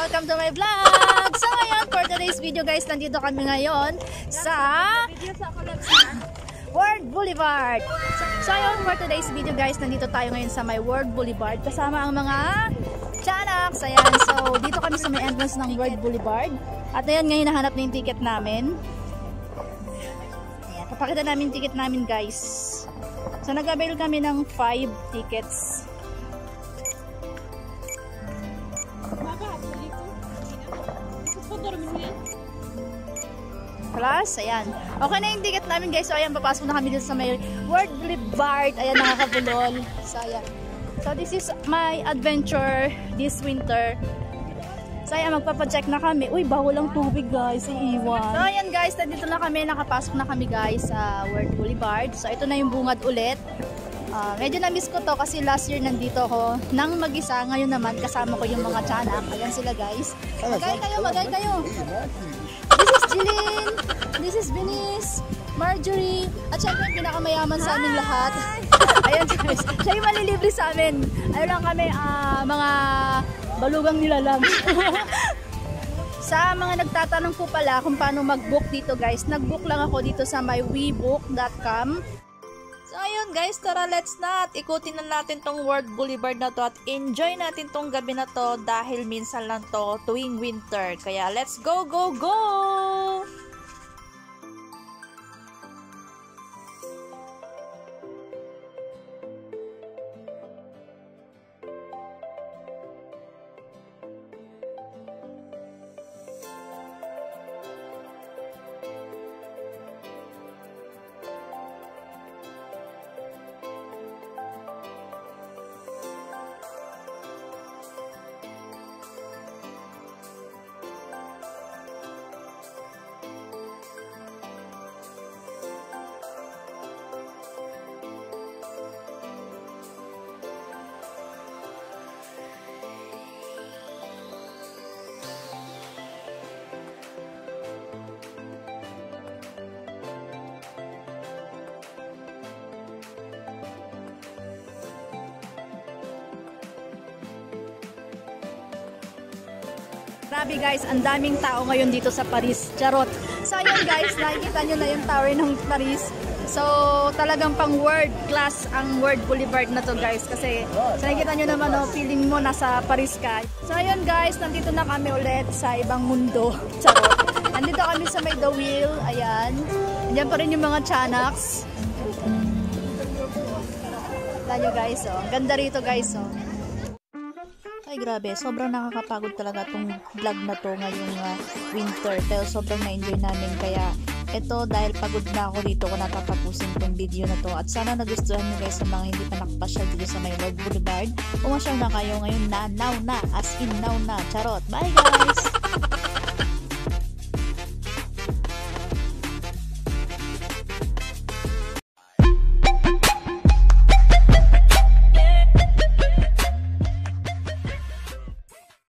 Welcome to my vlog! So ngayon, for today's video guys, nandito kami ngayon sa World Boulevard. So ngayon, for today's video guys, nandito tayo ngayon sa my World Boulevard kasama ang mga tiyanaks. Ayan, so dito kami sa may entrance ng World Boulevard. At ayan, ngayon nahanap na yung ticket namin. Ayan, papakita namin yung ticket namin guys. So nag-avail kami ng 5 tickets. Plus, ayan. Okay na yung ticket namin guys. So ayan, papasok na kami dito sa may World Boulevard. Ayan, nakakabulol. So ayan. So this is my adventure this winter. So ayan, magpapacheck na kami. Uy, bawal ang tubig guys. Iiwan. So ayan guys, nandito na kami. Nakapasok na kami guys sa World Boulevard. So ito na yung bungad ulit. Medyo na-miss ko to kasi last year nandito ako nang mag-isa. Ngayon naman kasama ko yung mga tiyanak. Ayan sila guys. Magay kayo, magay kayo. This is Jilin. This is Venice, Marjorie, at syempre yung pinakamayaman sa aming lahat. Ayan guys, siya yung malilibre sa amin. Ano lang kami, mga balugang nilalang. Sa mga nagtatanong po pala kung paano mag-book dito guys, nag-book lang ako dito sa mywebook.com. So ayun guys, tara let's na at ikutin na natin tong World Boulevard na to at enjoy natin tong gabi na to dahil minsan lang to tuwing winter. Kaya let's go, go, go! Grabe guys, ang daming tao ngayon dito sa Paris. Charot. So ayun guys, nakikita nyo na yung tower ng Paris. So talagang pang world class ang World Boulevard na to guys. Kasi so, nakikita nyo naman, oh, feeling mo nasa Paris ka. So ayun guys, nandito na kami ulit sa ibang mundo. Charot. Nandito kami sa may The Wheel. Ayan. Andiyan pa rin yung mga tiyanaks. Tignan nyo guys, oh. Ang ganda rito guys, oh. Ay grabe, sobrang nakakapagod talaga tong vlog na to ngayong winter, pero sobrang na-enjoy namin. Kaya ito, dahil pagod na ako dito ko natatapusin tong video na to at sana nagustuhan nyo guys sa mga hindi pa nakapasyal dito sa may World Boulevard. Pumasyal na kayo ngayon na, now na, as in now na. Charot, bye guys!